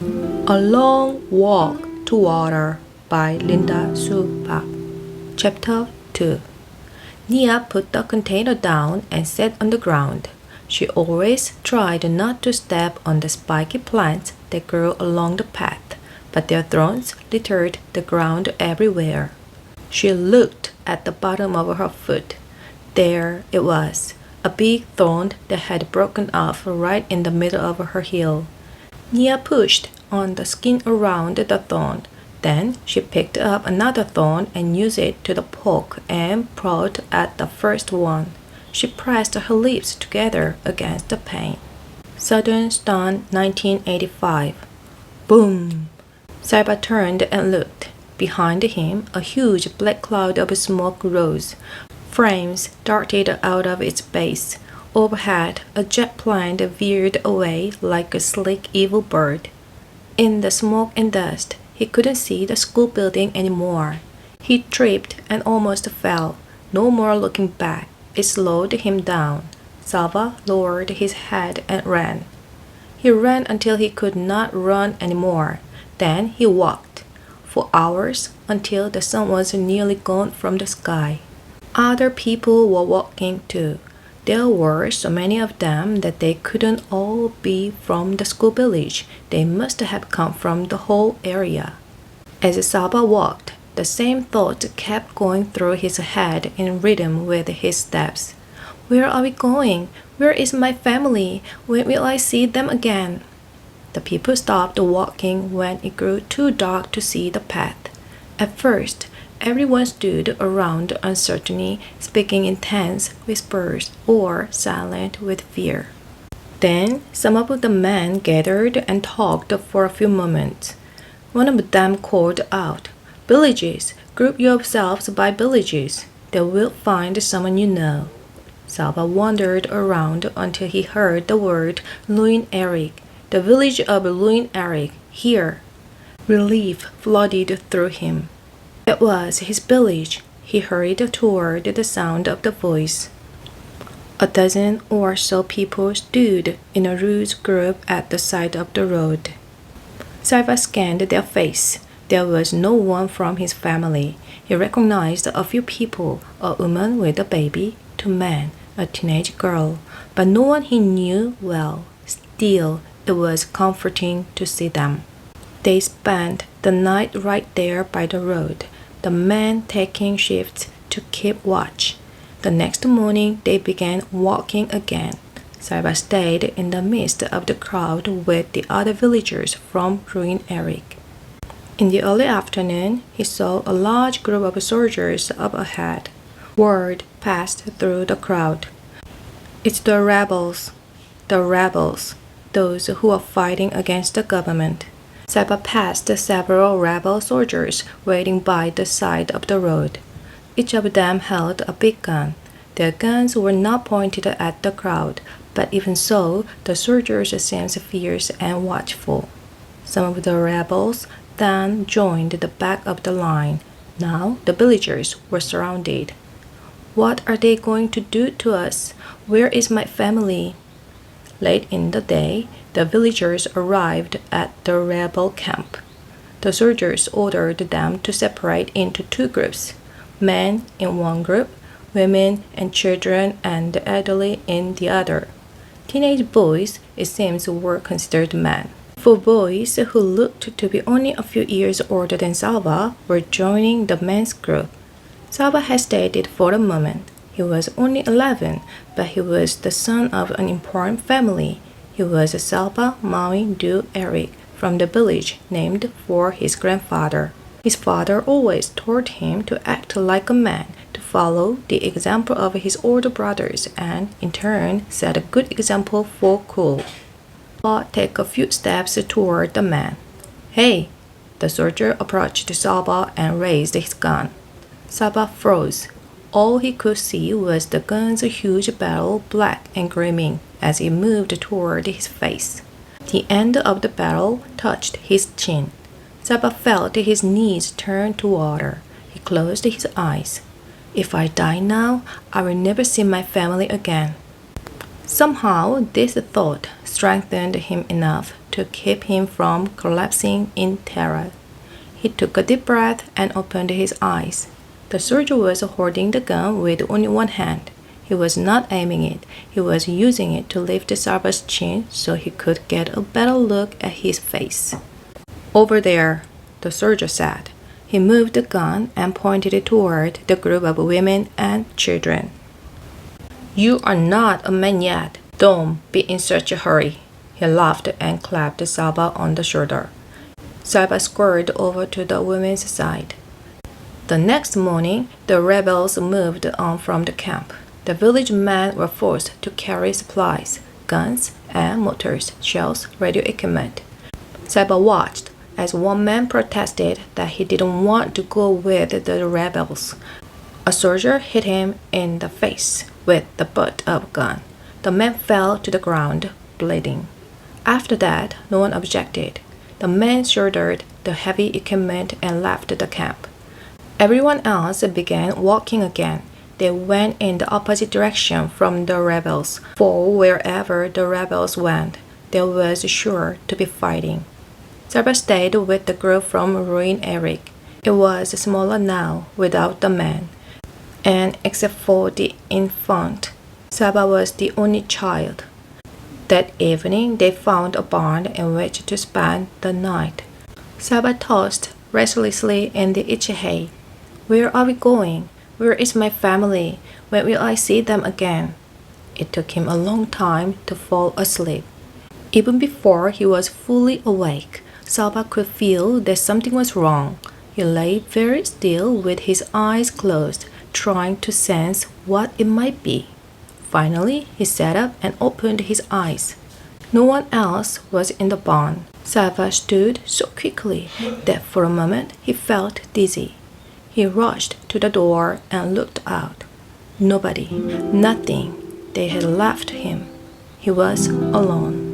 A Long Walk to Water by Linda Sbook. Chapter 2. Nia put the container down and sat on the ground. She always tried not to step on the spiky plants that grew along the path, but their thorns littered the ground everywhere. She looked at the bottom of her foot. There it was, a big thorn that had broken off right in the middle of her heel. Nia pushed on the skin around the thorn. Then she picked up another thorn and used it to poke and prod at the first one. She pressed her lips together against the pain. Southern Storm 1985. Boom! Saiba turned and looked. Behind him, a huge black cloud of smoke rose. Flames darted out of its base. Overhead, a jet plane veered away like a sleek evil bird. In the smoke and dust, he couldn't see the school building anymore. He tripped and almost fell. No more looking back. It slowed him down. Salva lowered his head and ran. He ran until he could not run anymore. Then he walked for hours until the sun was nearly gone from the sky. Other people were walking too. There were so many of them that they couldn't all be from the school village. They must have come from the whole area. As Saba walked, the same thought kept going through his head in rhythm with his steps. Where are we going? Where is my family? When will I see them again? The people stopped walking when it grew too dark to see the path. At first, everyone stood around uncertainly, speaking in tense whispers or silent with fear. Then some of the men gathered and talked for a few moments. One of them called out, "Villages, group yourselves by villages. They will find someone you know." Salva wandered around until he heard the word Luin Eric, the village of Luin Eric, here. Relief flooded through him. It was his village. He hurried toward the sound of the voice. A dozen or so people stood in a loose group at the side of the road. Saiva scanned their face. There was no one from his family. He recognized a few people, a woman with a baby, two men, a teenage girl, but no one he knew well. Still, it was comforting to see them. They spent the night right there by the road, the men taking shifts to keep watch. The next morning, they began walking again. Saiba stayed in the midst of the crowd with the other villagers from Ruin Eric. In the early afternoon, he saw a large group of soldiers up ahead. Word passed through the crowd. It's the rebels, those who are fighting against the government. Saiba passed several rebel soldiers waiting by the side of the road. Each of them held a big gun. Their guns were not pointed at the crowd, but even so, the soldiers seemed fierce and watchful. Some of the rebels then joined the back of the line. Now the villagers were surrounded. What are they going to do to us? Where is my family? Late in the day, the villagers arrived at the rebel camp. The soldiers ordered them to separate into two groups, men in one group, women and children and the elderly in the other. Teenage boys, it seems, were considered men. Four boys who looked to be only a few years older than Salva were joining the men's group. Salva hesitated for a moment. He was only 11, but he was the son of an important family. He was Salva Maui Du Eric from the village named for his grandfather. His father always told him to act like a man, to follow the example of his older brothers, and in turn set a good example for cool. Salva took a few steps toward the man. "Hey!" The soldier approached Salva and raised his gun. Salva froze. All he could see was the gun's huge barrel, black and gleaming, as it moved toward his face. The end of the barrel touched his chin. Saba felt his knees turn to water. He closed his eyes. "If I die now, I will never see my family again." Somehow, this thought strengthened him enough to keep him from collapsing in terror. He took a deep breath and opened his eyes. The soldier was holding the gun with only one hand. He was not aiming it. He was using it to lift Sarba's chin so he could get a better look at his face. "Over there," the soldier said. He moved the gun and pointed it toward the group of women and children. "You are not a man yet. Don't be in such a hurry." He laughed and clapped Saba on the shoulder. Saba scurried over to the women's side. The next morning, the rebels moved on from the camp. The village men were forced to carry supplies, guns, and motors, shells, radio equipment. Saba watched as one man protested that he didn't want to go with the rebels. A soldier hit him in the face with the butt of a gun. The man fell to the ground, bleeding. After that, no one objected. The men shouldered the heavy equipment and left the camp. Everyone else began walking again. They went in the opposite direction from the rebels, for wherever the rebels went, there was sure to be fighting. Saba stayed with the group from Ruin Eric. It was smaller now, without the men, and except for the infant, Saba was the only child. That evening, they found a barn in which to spend the night. Saba tossed restlessly in the itchy hay. "Where are we going? Where is my family? When will I see them again?" It took him a long time to fall asleep. Even before he was fully awake, Saba could feel that something was wrong. He lay very still with his eyes closed, trying to sense what it might be. Finally, he sat up and opened his eyes. No one else was in the barn. Saba stood so quickly that for a moment he felt dizzy. He rushed to the door and looked out. Nobody, nothing. They had left him. He was alone.